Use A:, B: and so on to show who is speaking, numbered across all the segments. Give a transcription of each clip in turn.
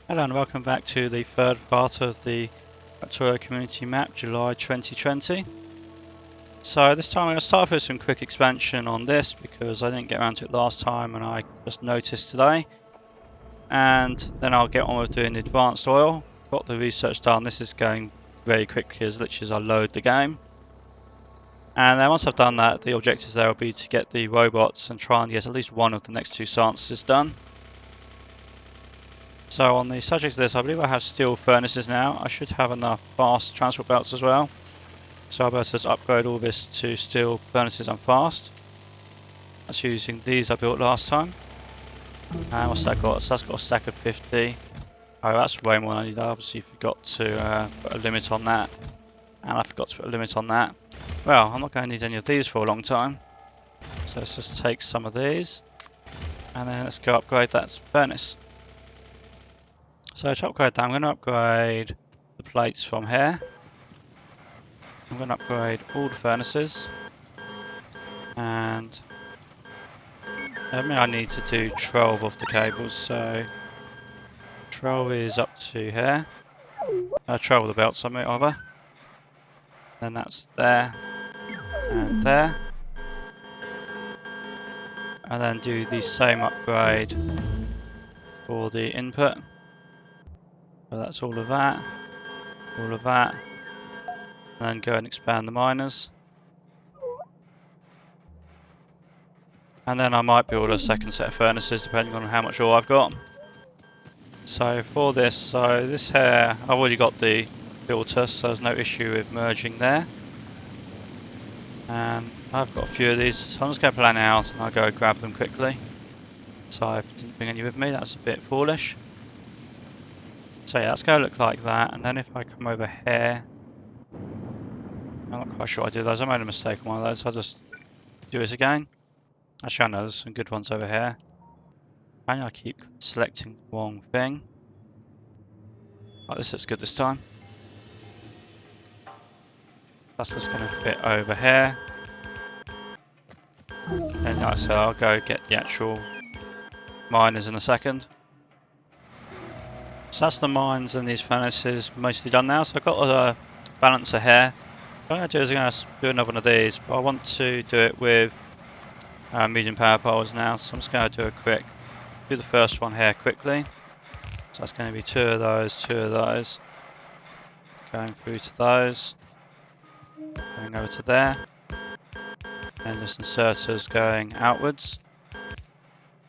A: Hello and welcome back to the third part of the Factorio community map, July 2020. So this time I'm going to start with some quick expansion on this because I didn't get around to it last time and I just noticed today. And then I'll get on with doing the advanced oil. Got the research done. This is going very quickly as literally as I load the game. And then once I've done that, the objectives there will be to get the robots and try and get at least one of the next two sciences done. So on the subject of this, I believe I have steel furnaces now. I should have enough fast transport belts as well. So I'll be able to just upgrade all this to steel furnaces and fast. That's using these I built last time. And what's that got? So that's got a stack of 50. Oh, that's way more than I need. I obviously forgot to put a limit on that. And I forgot to put a limit on that. Well, I'm not going to need any of these for a long time. So let's just take some of these. And then let's go upgrade that furnace. So to upgrade that, I'm going to upgrade the plates from here. I'm going to upgrade all the furnaces. And I need to do 12 of the cables, so 12 is up to here. 12 of the belts, I mean, rather. Then that's there and there. And then do the same upgrade for the input. So that's all of that, all of that. And then go and expand the miners. And then I might build a second set of furnaces depending on how much ore I've got. So for this, here, I've already got the filter, so there's no issue with merging there. And I've got a few of these, so I'm just going to plan out and I'll go grab them quickly. So I didn't bring any with me, that's a bit foolish. So yeah, let's go look like that, and then if I come over here, I'm not quite sure I do those, I made a mistake on one of those, so I'll just do it again. Actually I know there's some good ones over here. And I keep selecting the wrong thing. Right, this looks good this time. That's just going to fit over here. And like I said, I'll go get the actual miners in a second. So that's the mines and these furnaces mostly done now. So I've got a balancer here. What I'm going to do is I'm going to do another one of these, but I want to do it with medium power poles now. So I'm just going to do the first one here quickly. So that's going to be two of those, going through to those, going over to there, and just inserters going outwards.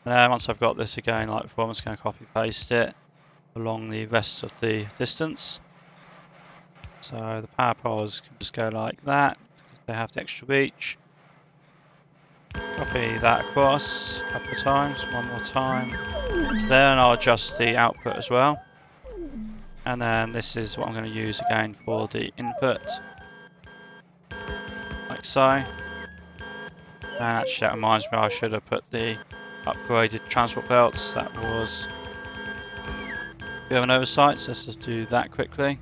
A: And then once I've got this again, like before, I'm just going to copy paste it along the rest of the distance. So the power poles can just go like that, they have the extra reach. Copy that across a couple of times, one more time. So there, and I'll adjust the output as well. And then this is what I'm going to use again for the input, like so. And actually that reminds me, I should have put the upgraded transport belts. That was a bit of an oversight, so let's just do that quickly.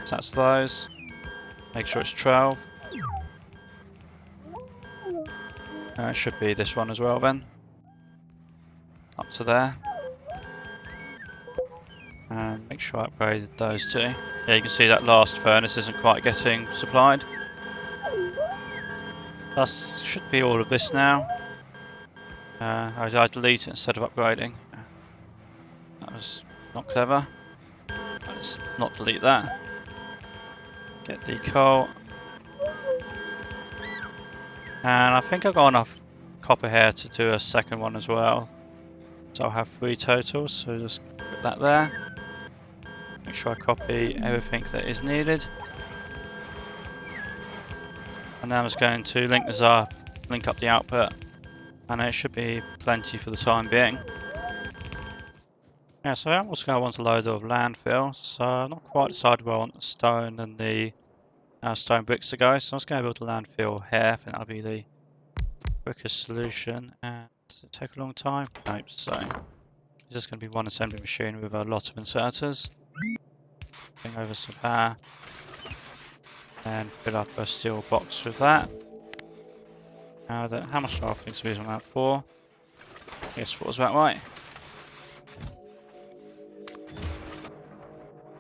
A: So that's those. Make sure it's 12. It should be this one as well then. Up to there. And make sure I upgraded those two. Yeah, you can see that last furnace isn't quite getting supplied. That should be all of this now. I delete it instead of upgrading. That was not clever. Let's not delete that. Get the coal. And I think I've got enough copper here to do a second one as well. So I'll have 3 total, so just put that there. Make sure I copy everything that is needed. And then I'm just going to link this up, link up the output. And it should be plenty for the time being. Yeah, so I'm also going to want a load of landfill. So I'm not quite decided where I want the stone and the stone bricks to go. So I'm just going to build a landfill here. I think that'll be the quickest solution. And does it take a long time? Nope, so it's just going to be one assembly machine with a lot of inserters. Bring over some power. And fill up a steel box with that. How much do I think to use on that? 4? Yes, 4 is about right.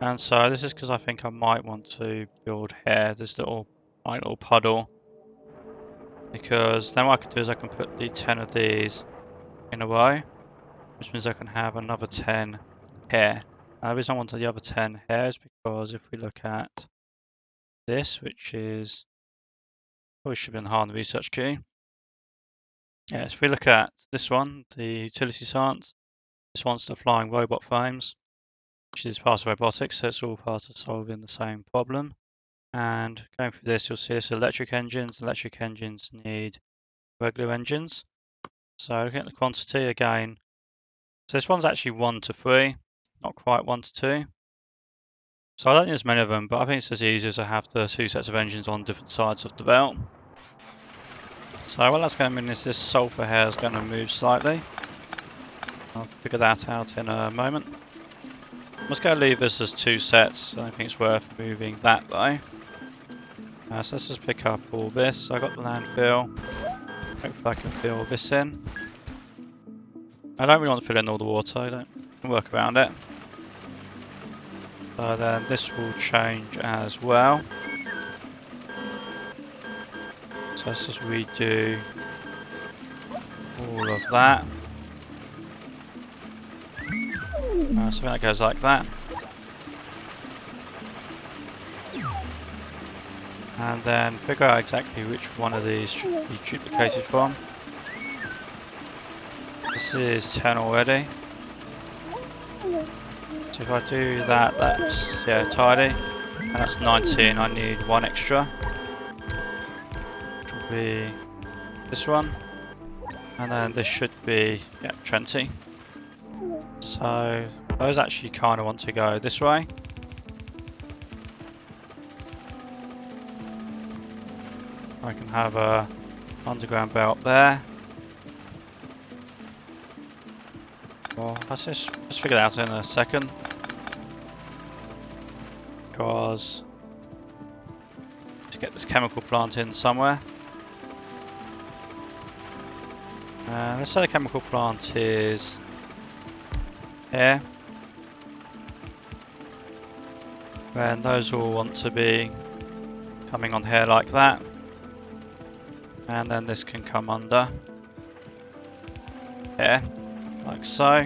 A: And so this is because I think I might want to build here, this little puddle. Because then what I can do is I can put the 10 of these in a row, which means I can have another 10 here. The reason I wanted the other 10 here is because if we look at this, which is probably should be high on the research queue. Yeah, so if we look at this one, the utility science, this one's the flying robot frames, which is part of robotics, so it's all part of solving the same problem. And going through this, you'll see it's electric engines. Electric engines need regular engines. So looking at the quantity again, so this one's actually 1 to 3, not quite 1 to 2. So I don't need as many of them, but I think it's as easy as to have the 2 sets of engines on different sides of the belt. So what that's going to mean is this sulfur here is going to move slightly. I'll figure that out in a moment. I'm just going to leave this as 2 sets. I don't think it's worth moving that though. So let's just pick up all this. I got the landfill. Hopefully I can fill this in. I don't really want to fill in all the water. I can work around it. So then this will change as well. So let's just redo all of that. Something that goes like that. And then figure out exactly which one of these should be duplicated from. This is 10 already. So if I do that, that's tidy. And that's 19. I need 1 extra. Which will be this one. And then this should be 20. So those actually kind of want to go this way. I can have a underground belt there. Well, let's figure that out in a second. Because to get this chemical plant in somewhere. Let's say the chemical plant is here. Then those all want to be coming on here like that. And then this can come under here, like so.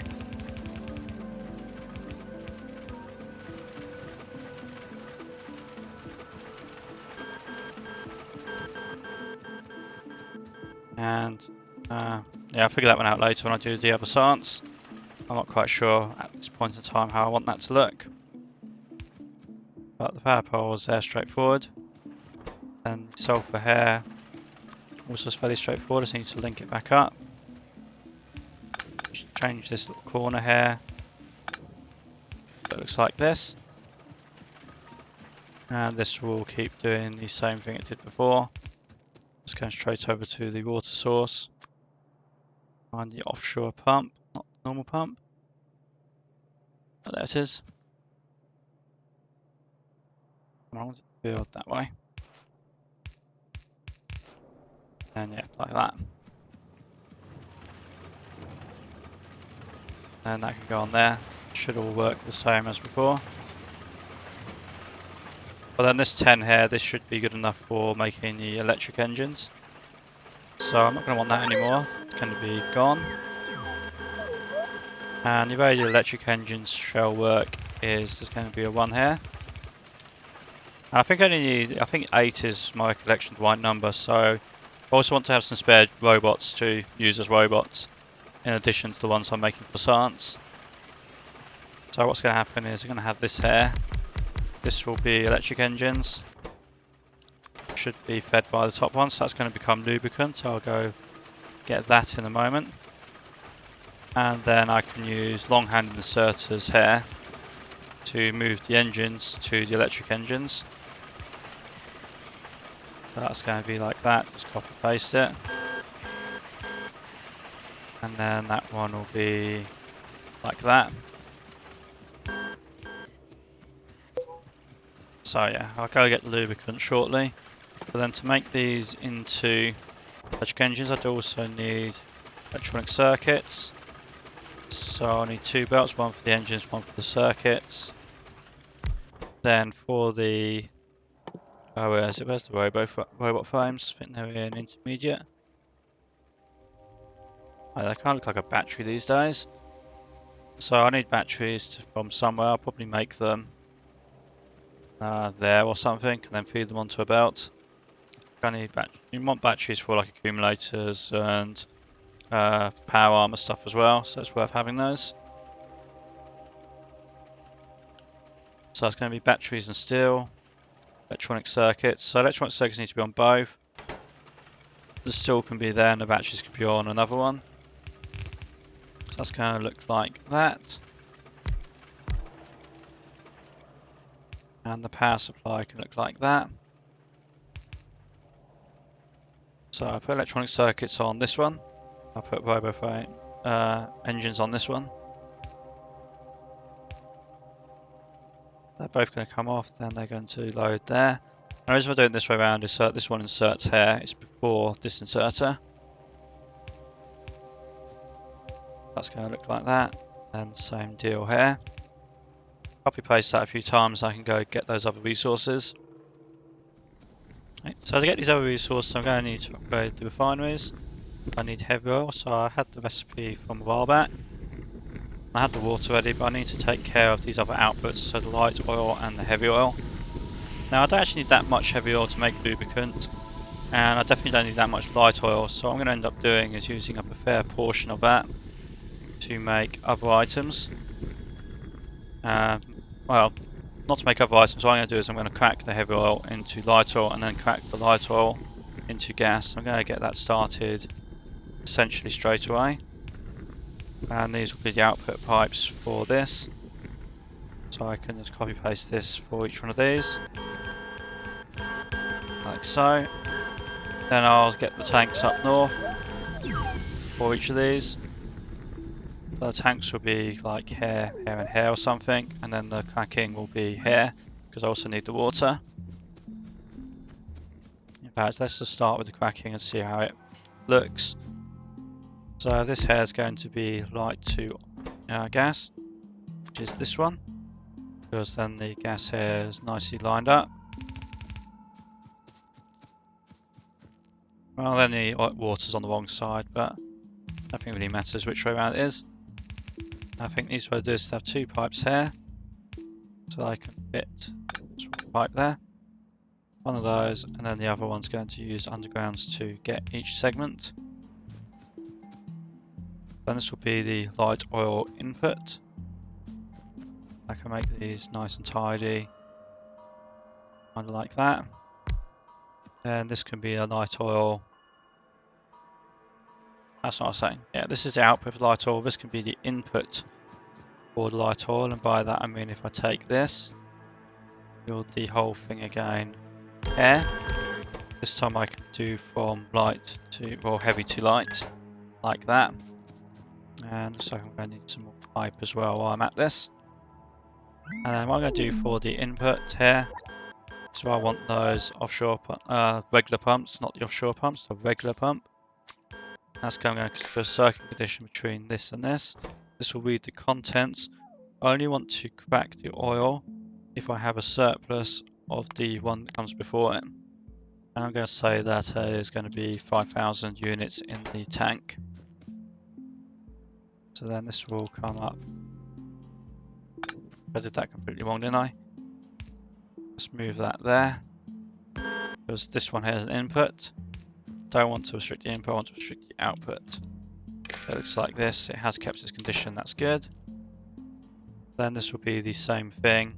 A: And I'll figure that one out later when I do the other science. I'm not quite sure at this point in time how I want that to look. But the power poles, they're straightforward. And sulfur here also is fairly straightforward. I just need to link it back up. Just change this little corner here. That looks like this. And this will keep doing the same thing it did before. Just going straight over to the water source. Find the offshore pump, not the normal pump. Oh, there it is. I want to build that way. And like that. And that can go on there. Should all work the same as before. But then this 10 here, this should be good enough for making the electric engines. So I'm not going to want that anymore. It's going to be gone. And the way the electric engines shall work is there's going to be a 1 here. And I think I think 8 is my recollection of the right number. So I also want to have some spare robots to use as robots, in addition to the ones I'm making for science. So what's going to happen is I'm going to have this here. This will be electric engines. Should be fed by the top one, so that's going to become lubricant. I'll go get that in a moment. And then I can use long-handed inserters here to move the engines to the electric engines. So that's going to be like that, just copy paste it. And then that one will be like that. So yeah, I'll go get the lubricant shortly. But then to make these into electric engines, I do also need electronic circuits. So I need 2 belts, one for the engines, one for the circuits. Then for the where is it? Where's the robot frames? I think they're in intermediate. Oh, they kind of look like a battery these days. So I need batteries from somewhere. I'll probably make them there or something, and then feed them onto a belt. I need you want batteries for like accumulators and power armor stuff as well, so it's worth having those. So it's going to be batteries and steel, electronic circuits. So electronic circuits need to be on both. The steel can be there and the batteries can be on another one. So that's going to look like that. And the power supply can look like that. So I put electronic circuits on this one. I'll put roboframe engines on this one. They're both going to come off, then they're going to load there. The reason we're doing this way around is this one inserts here. It's before this inserter. That's going to look like that. And same deal here. Copy paste that a few times, I can go get those other resources. Right, so to get these other resources, I'm going to need to upgrade the refineries. I need heavy oil, so I had the recipe from a while back. I had the water ready, but I need to take care of these other outputs, so the light oil and the heavy oil. Now I don't actually need that much heavy oil to make lubricant, and I definitely don't need that much light oil, so what I'm going to end up doing is using up a fair portion of that to make other items. Well, not to make other items, what I'm going to do is I'm going to crack the heavy oil into light oil and then crack the light oil into gas. I'm going to get that started essentially straight away. And these will be the output pipes for this. So I can just copy paste this for each one of these. Like so. Then I'll get the tanks up north for each of these. The tanks will be like here, here and here or something, and then the cracking will be here, because I also need the water. In fact, let's just start with the cracking and see how it looks. So this here is going to be light to gas, which is this one, because then the gas here is nicely lined up. Well, then the water's on the wrong side, but nothing really matters which way around it is. I think the easiest way to do is to have two pipes here, so I can fit this pipe there, one of those, and then the other one's going to use undergrounds to get each segment. Then this will be the light oil input. I can make these nice and tidy, kind of like that. And this can be a light oil. That's what I was saying. Yeah, this is the output for light oil. This can be the input for the light oil, and by that I mean if I take this, build the whole thing again here. This time I can do from light to, or heavy to light, like that. And so I'm going to need some more pipe as well while I'm at this. And then what I'm going to do for the input here, so I want those offshore, regular pumps, not the offshore pumps, the regular pump. That's going to go for a circuit condition between this and this. This will read the contents. I only want to crack the oil if I have a surplus of the one that comes before it. And I'm going to say that is going to be 5,000 units in the tank. So then this will come up. I did that completely wrong, didn't I? Let's move that there. Because this one here is an input. Don't want to restrict the input, I want to restrict the output. It looks like this. It has kept its condition, that's good. Then this will be the same thing,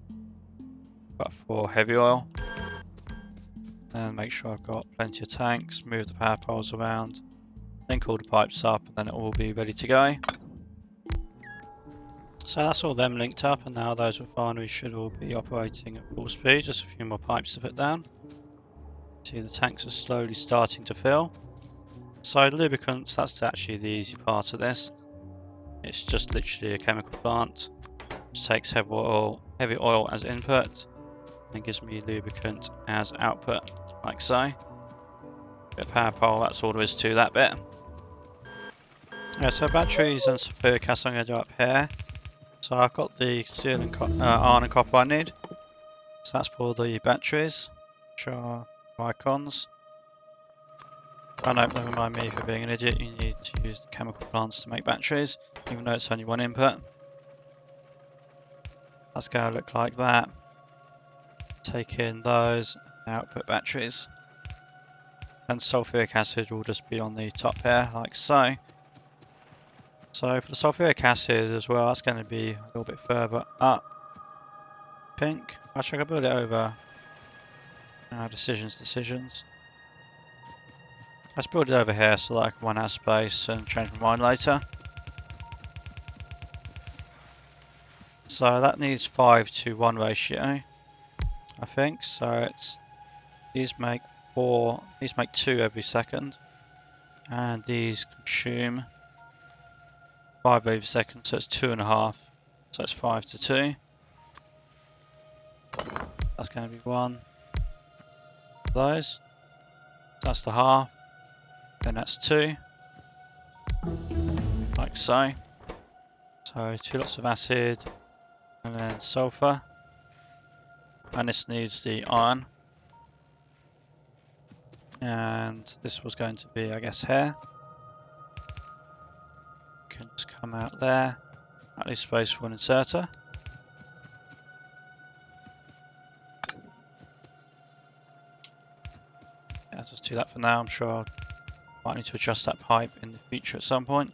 A: but for heavy oil. And make sure I've got plenty of tanks, move the power poles around, link all the pipes up, and then it will be ready to go. So that's all them linked up, and now those refineries should all be operating at full speed. Just a few more pipes to put down. See, the tanks are slowly starting to fill. So the lubricants, that's actually the easy part of this. It's just literally a chemical plant. Which takes heavy oil as input and gives me lubricant as output, like so. Bit of power pole, that's all there is to that bit. Yeah, so batteries and sulfuric acid I'm going to do up here. So I've got the steel and iron and copper I need. So that's for the batteries, which are icons. Oh no, never mind me for being an idiot. You need to use the chemical plants to make batteries, even though it's only one input. That's going to look like that. Take in those and output batteries. And sulfuric acid will just be on the top here, like so. So for the sulfuric acid as well, that's going to be a little bit further up. Pink. Actually, I can build it over. Decisions. Let's build it over here so that I can run out of space and change my mind later. So that needs 5:1 ratio, I think. So it's these make 2 every second, and these consume 5 every second. So it's 2.5. So it's 5:2. That's going to be one of those. That's the half. Then that's 2, like so. So 2 lots of acid, and then sulfur. And this needs the iron. And this was going to be, I guess, here. Can just come out there. At least space for an inserter. Yeah, I'll just do that for now. I'm sure I might need to adjust that pipe in the future at some point.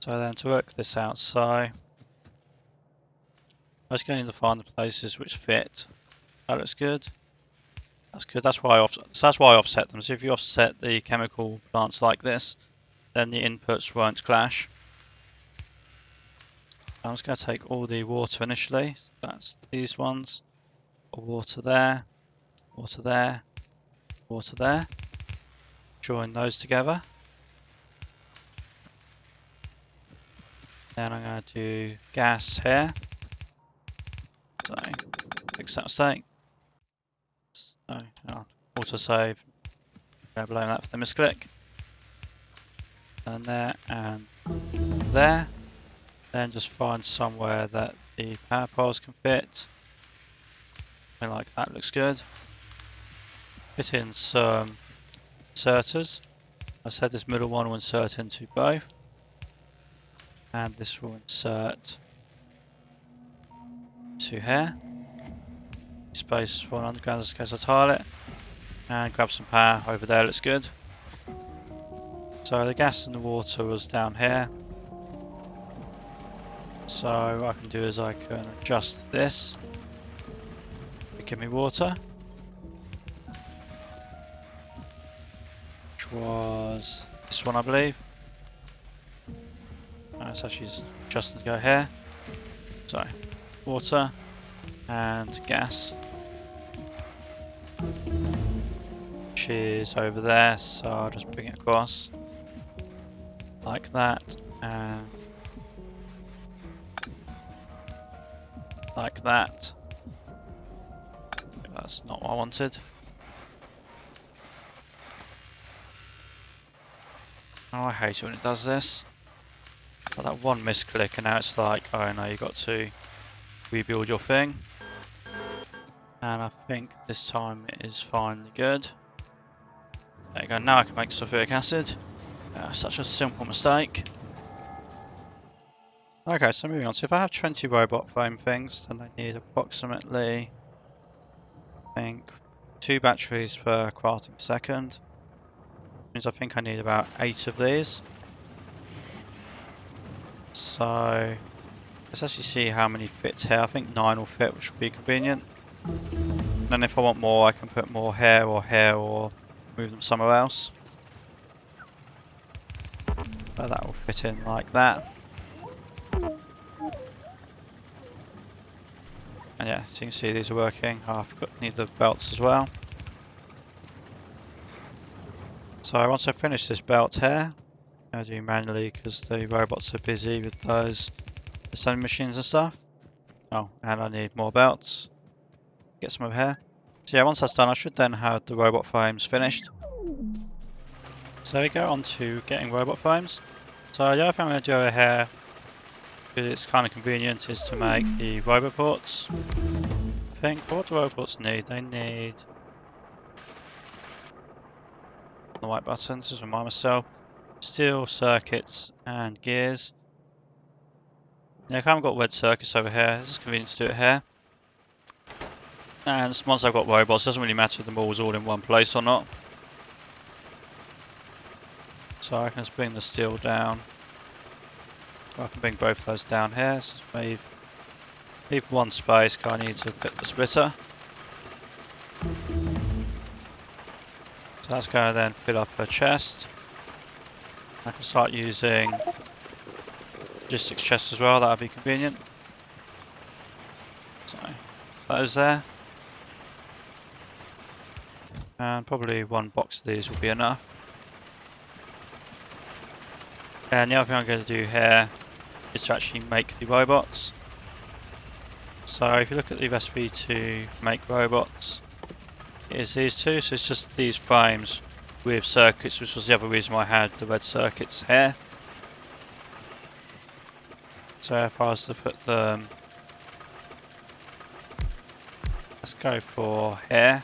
A: So then to work this out, so I'm just going to find the places which fit. That looks good. That's good. That's why I offset them. So if you offset the chemical plants like this, then the inputs won't clash. I'm just going to take all the water initially. That's these ones. Water there, water there, water there. Join those together. Then I'm going to do gas here. So fix that mistake. So auto save. Go below that for the misclick. And there and there. Then just find somewhere that the power poles can fit. I like that, looks good. Fit in some inserters. I said this middle one will insert into both. And this will insert to here. Space for an underground just in case I tile it. And grab some power over there, looks good. So the gas and the water was down here. So what I can do is I can adjust this. Give me water. Which was this one, I believe. It's actually adjusting to go here. So water and gas. Which is over there, so I'll just bring it across. Like that. And like that. That's not what I wanted. Oh, I hate it when it does this. Got that one misclick and now it's like, oh no, you got to rebuild your thing. And I think this time it is finally good. There you go, now I can make sulfuric acid. Such a simple mistake. Okay, so moving on. So if I have 20 robot foam things, then they need approximately, I think, 2 batteries per crafting second. Means I think I need about 8 of these. So let's actually see how many fit here. I think 9 will fit, which will be convenient. And then if I want more, I can put more here or move them somewhere else. But that will fit in like that. And yeah, as you can see, these are working. Oh, I need the belts as well. So once I finish this belt here, I'm going to do manually because the robots are busy with those assembly machines and stuff. Oh, and I need more belts. Get some over here. So yeah, once that's done, I should then have the robot frames finished. So we go on to getting robot frames. So the other thing I'm going to do over here because it's kind of convenient, is to make the roboports. I think, what do roboports need? They need the white buttons, just remind myself. Steel circuits and gears. Yeah, I haven't got red circuits over here. It's just convenient to do it here. And once I've got robots, it doesn't really matter if the ball's all in one place or not. So I can just bring the steel down. I can bring both of those down here. So leave one space because I need to put the splitter. So that's going to then fill up her chest. I can start using logistics chests as well, that would be convenient. So those there. And probably one box of these will be enough. And the other thing I'm going to do here is to actually make the robots. So if you look at the recipe to make robots, it is these two. So it's just these frames with circuits, which was the other reason why I had the red circuits here. So if I was to put them, let's go for here.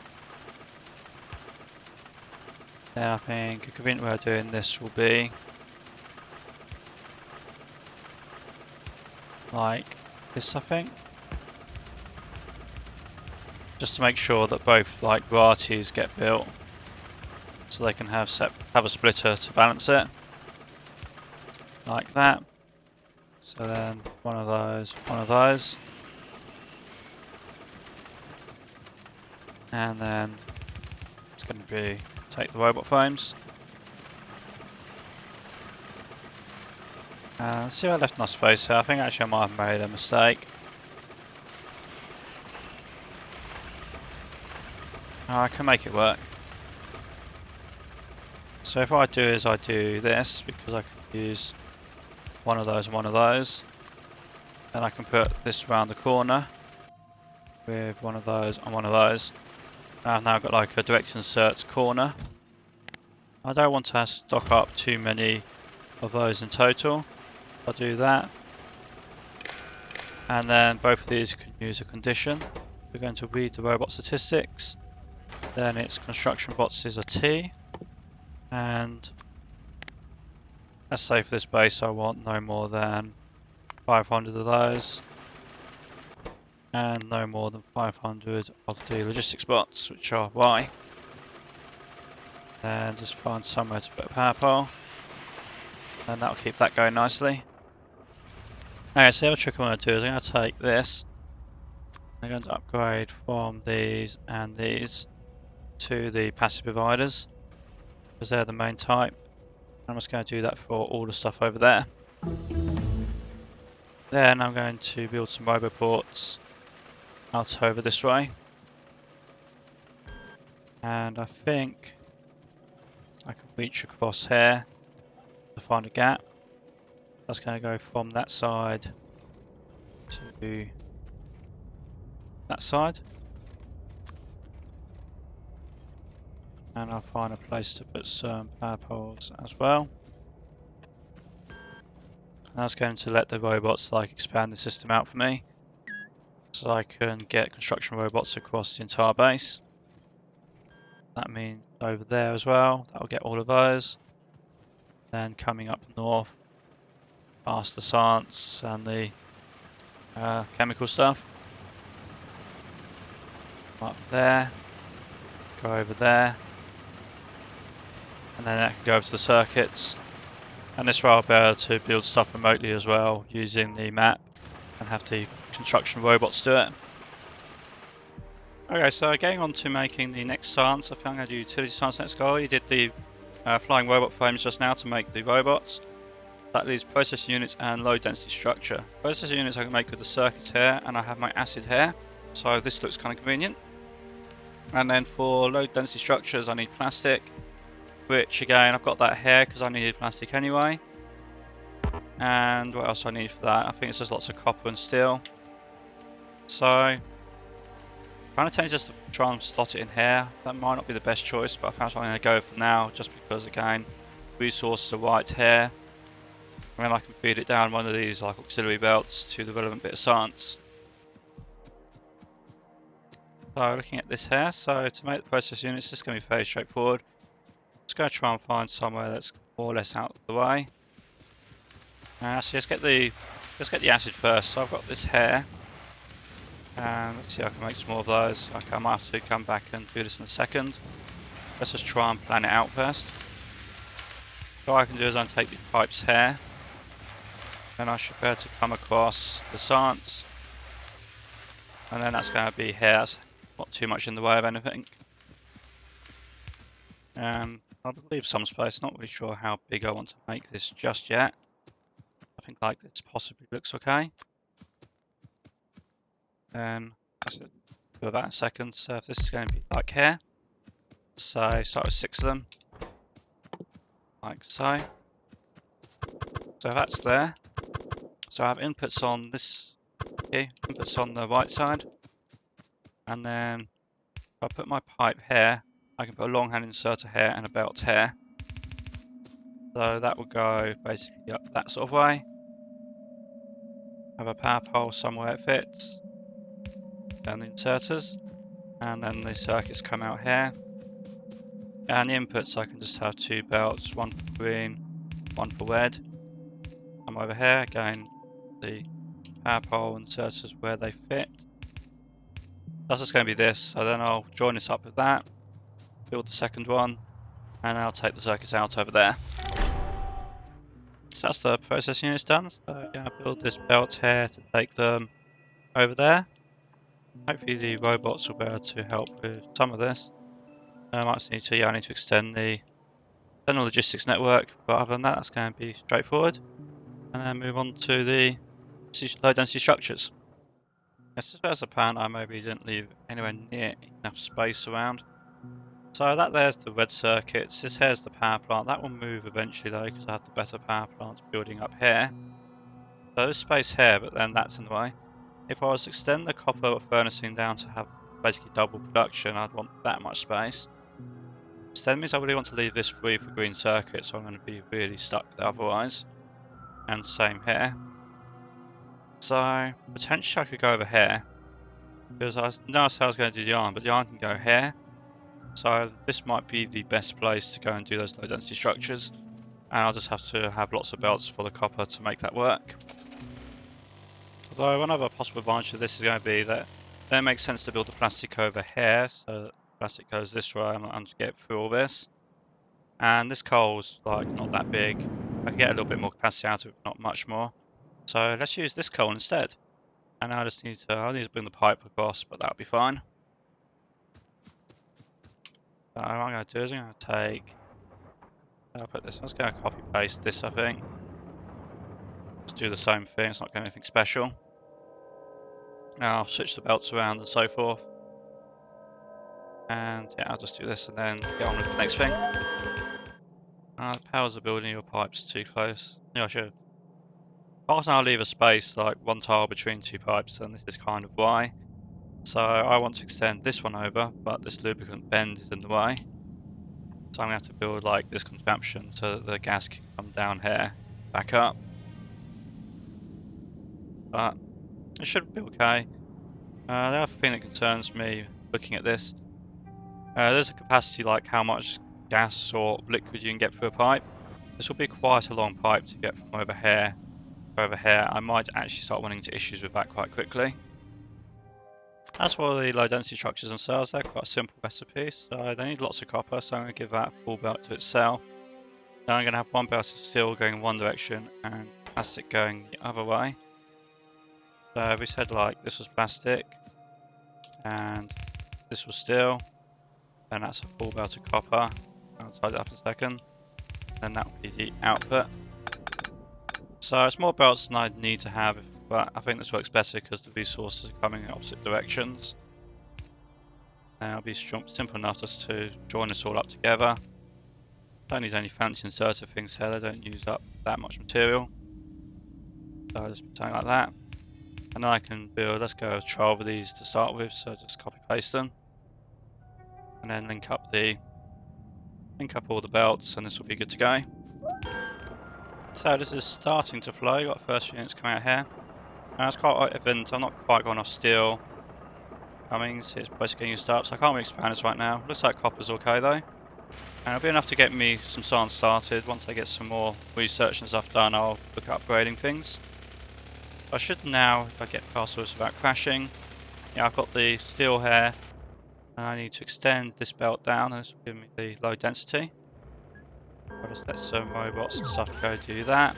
A: Then I think a convenient way of doing this will be like this, I think. Just to make sure that both like varieties get built, so they can have a splitter to balance it, like that. So then one of those, and then it's going to be take the robot frames. Let's see if I left enough space here. I think actually I might have made a mistake. I can make it work. So if I do is I do this, because I can use one of those and one of those. Then I can put this around the corner with one of those and one of those. I've now got like a direct insert corner. I don't want to stock up too many of those in total. I'll do that. And then both of these can use a condition. We're going to read the robot statistics. Then its construction bots is a T. And let's say for this base I want no more than 500 of those. And no more than 500 of the logistics bots, which are Y. And just find somewhere to put a power pole. And that'll keep that going nicely. Okay, so the other trick I want to do is I'm going to take this. I'm going to upgrade from these and these to the passive dividers, because they're the main type. I'm just going to do that for all the stuff over there. Then I'm going to build some roboports out over this way. And I think I can reach across here to find a gap. That's going to go from that side to that side. And I'll find a place to put some power poles as well. And that's going to let the robots like expand the system out for me, so I can get construction robots across the entire base. That means over there as well, that'll get all of those. Then coming up north, past the science and the chemical stuff. Up there, go over there. And then that can go over to the circuits. And this way I'll be able to build stuff remotely as well using the map and have the construction robots do it. Okay, so getting on to making the next science, I think I'm going to do utility science next goal. You did the flying robot frames just now to make the robots. That leaves processor units and low density structure. Processor units I can make with the circuits here, and I have my acid here, so this looks kind of convenient. And then for low density structures I need plastic, which again I've got that here because I needed plastic anyway. And what else do I need for that? I think it's just lots of copper and steel. So I'm kind of tempted just to try and slot it in here. That might not be the best choice, but I found I'm going to go for now just because again resources are right here. And then I can feed it down one of these like auxiliary belts to the relevant bit of science. So looking at this here, so to make the process units, this is going to be fairly straightforward. Just going to try and find somewhere that's more or less out of the way. So let's get the acid first. So I've got this here, and let's see if I can make some more of those. Okay, I might have to come back and do this in a second. Let's just try and plan it out first. So what I can do is I take these pipes here, and I should be able to come across the science, and then that's going to be here. That's not too much in the way of anything. I believe some space. Not really sure how big I want to make this just yet. I think like this possibly looks okay. Let's do that in a second. So if this is going to be like here, so start with 6 of them, like so. So that's there. So I have inputs on this here, inputs on the right side, and then if I put my pipe here, I can put a long hand inserter here and a belt here. So that will go basically up that sort of way. Have a power pole somewhere it fits, and the inserters, and then the circuits come out here. And the inputs, I can just have 2 belts, one for green, one for red. Come over here, again, the power pole inserters where they fit. That's just going to be this, so then I'll join this up with that, build the second one, and I'll take the circuits out over there. So that's the process units done. So yeah, I'll build this belt here to take them over there. Hopefully the robots will be able to help with some of this. I might need to, I need to extend the logistics network, but other than that, that's going to be straightforward. And then move on to the low density structures. Yes, as a plan, I maybe didn't leave anywhere near enough space around. So that there's the red circuits, this here's the power plant. That will move eventually though, because I have the better power plant building up here. So there's space here, but then that's in the way. If I was to extend the copper furnacing down to have basically double production, I'd want that much space. Extend means I really want to leave this free for green circuits, so I'm going to be really stuck there otherwise. And same here. So potentially I could go over here, because I noticed I was going to do the iron, but the iron can go here. So this might be the best place to go and do those low density structures, and I'll just have to have lots of belts for the copper to make that work. Although one other possible advantage of this is going to be that it makes sense to build the plastic over here, so the plastic goes this way and to get through all this. And this coal's like not that big. I can get a little bit more capacity out of it, but not much more. So let's use this coal instead. And I just need to bring the pipe across, but that'll be fine. So what I'm going to do is I'm going to take, I'll put this, I'm just going to copy paste this I think. Just do the same thing, it's not going to be anything special. Now I'll switch the belts around and so forth. And yeah, I'll just do this and then get on with the next thing. The powers of building your pipes too close. Yeah, I should. I'll now leave a space like 1 tile between 2 pipes, and this is kind of why. So I want to extend this one over, but this lubricant bend is in the way. So I'm going to have to build like this contraption so that the gas can come down here, back up. But it should be okay. The other thing that concerns me looking at this, there's a capacity like how much gas or liquid you can get through a pipe. This will be quite a long pipe to get from over here to over here. I might actually start running into issues with that quite quickly. As for the low density structures themselves, they're quite a simple recipe, so they need lots of copper, so I'm going to give that a full belt to itself. Then I'm going to have 1 belt of steel going in one direction and plastic going the other way. So we said like this was plastic and this was steel, then that's a full belt of copper. I'll tidy it up in a second. Then that will be the output. So it's more belts than I'd need to have, but I think this works better because the resources are coming in opposite directions. And it'll be simple enough just to join this all up together. Don't need any fancy inserter things here, they don't use up that much material. So I'll just do something like that. And then I can build, let's go 12 of these to start with, so just copy paste them. And then link up all the belts and this will be good to go. So this is starting to flow. You've got the first few units coming out here. Now it's quite even. I'm not quite got enough steel coming, so it's basically getting used up. So I can't really expand this right now. Looks like copper's okay though. And it'll be enough to get me some science started. Once I get some more research and stuff done, I'll look at upgrading things. I should now, if I get past all this without crashing, yeah, I've got the steel here, and I need to extend this belt down, and this will give me the low density. I'll just let some robots and stuff go do that.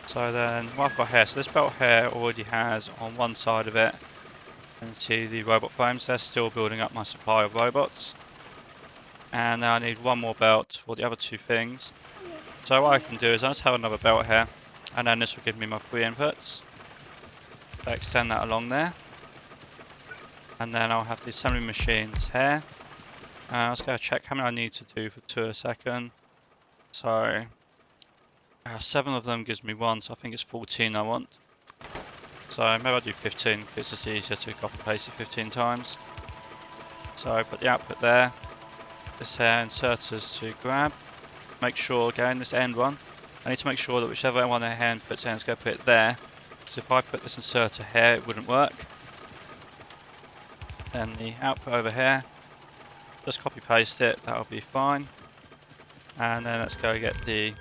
A: So then, what I've got here, so this belt here already has on one side of it, and see the robot frames, they're still building up my supply of robots. And now I need one more belt for the other two things. So what I can do is I just have another belt here, and then this will give me my 3 inputs. So I extend that along there. And then I'll have the assembly machines here. Let's go check how many I need to do for 2 a second. So 7 of them gives me 1, so I think it's 14 I want. So maybe I'll do 15 because it's just easier to copy paste it 15 times. So I put the output there. This here inserters to grab. Make sure, again, this end one, I need to make sure that whichever one their hand puts in, let's go put it there. So if I put this inserter here, it wouldn't work. Then the output over here, just copy paste it, that'll be fine. And then let's go get the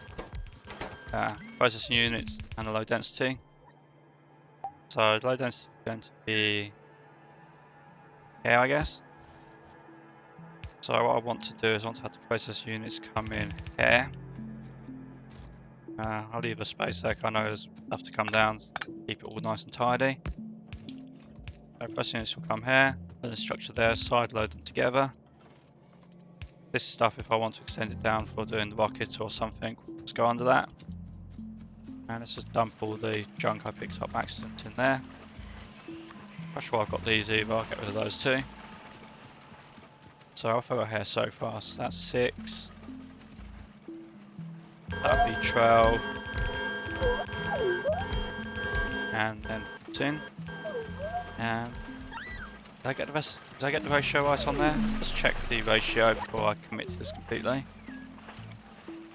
A: processing units and the low density. So low density is going to be here, I guess. So what I want to do is I want to have the process units come in here. I'll leave a space there, I know there's stuff to come down, keep it all nice and tidy. So process units will come here, put the structure there, side load them together. This stuff, if I want to extend it down for doing the rocket or something, let's go under that. And let's just dump all the junk I picked up accident in there. Not sure I've got these either, I'll get rid of those too. So I'll throw here so far, so that's 6. That'll be 12. And then 14. And did I get the rest? Did I get the ratio right on there? Let's check the ratio before I commit to this completely.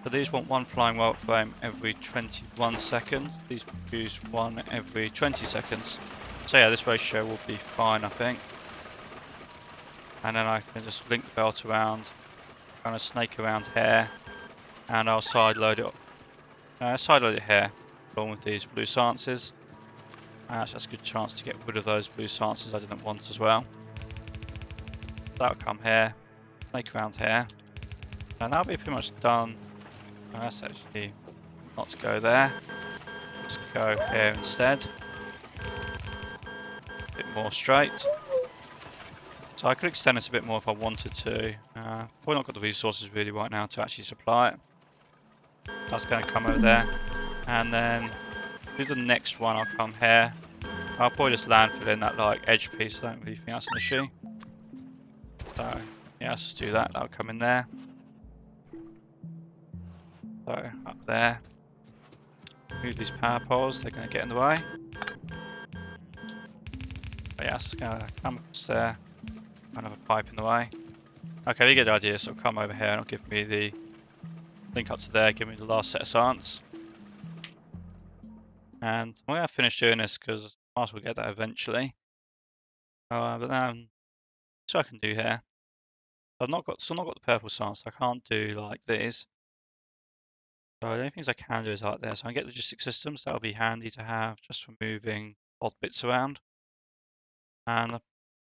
A: So these want 1 flying robot frame every 21 seconds. These produce 1 every 20 seconds. So yeah, this ratio will be fine, I think. And then I can just link the belt around, kind of snake around here, and I'll side load it. Side load it here, along with these blue sciences. That's a good chance to get rid of those blue sciences I didn't want as well. That'll come here, snake around here, and that'll be pretty much done. That's actually not to go there. Let's go here instead. A bit more straight. So I could extend this a bit more if I wanted to. Probably not got the resources really right now to actually supply it. That's going to come over there. And then do the next one, I'll come here. I'll probably just landfill in that like edge piece, I don't really think that's an issue. So yeah, let's just do that, that'll come in there. So up there. Move these power poles, they're going to get in the way. But yeah, it's going to come across there. Another pipe in the way. Okay, you get the idea, so it'll come over here and it'll give me the link up to there, give me the last set of science. And I'm going to finish doing this because I might as well get that eventually. But now, so I can do here. I've not got the purple science, so I can't do like this. So the only things I can do is like this. So I can get logistic systems, that'll be handy to have just for moving odd bits around. And I'll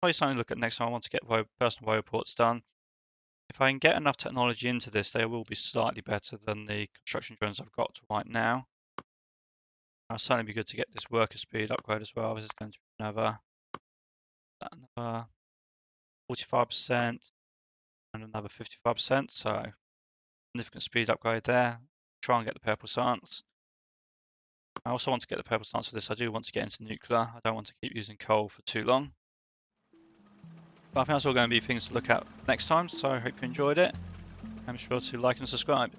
A: probably something to look at next time I want to get personal woe reports done. If I can get enough technology into this, they will be slightly better than the construction drones I've got right now. It'll certainly be good to get this worker speed upgrade as well. This is going to be another 45% and another 55%. So significant speed upgrade there. Try and get the purple science. I also want to get the purple science for this. I do want to get into nuclear. I don't want to keep using coal for too long. But I think that's all going to be things to look at next time. So I hope you enjoyed it. And be sure to like and subscribe.